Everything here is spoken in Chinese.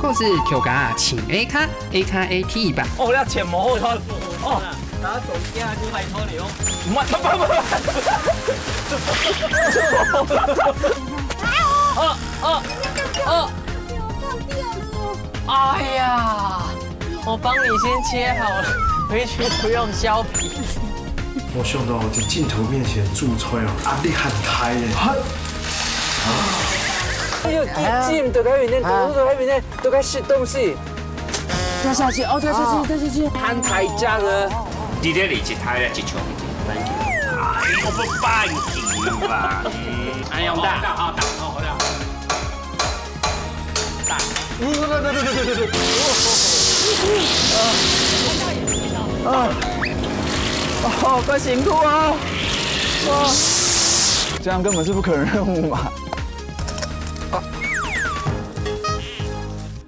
或是 Q 嘎请 A 卡 A 卡 AT 吧。哦，要潜模后穿哦，拿手机啊，就拜托你哦。唔係，哎呀，我帮你先切好了，回去不用削皮。我想到在镜头面前驻吹哦，压力很大耶。哎呦，镜都喺面咧，都喺面咧，都喺食東西。掉下去，哦，掉下去，掉下去，攤太張啊！你这里一台了一球，哎，我不半斤吧？哎，用大，好大，好大。大。哦，快辛苦啊！哇，这样根本是不可能任务嘛。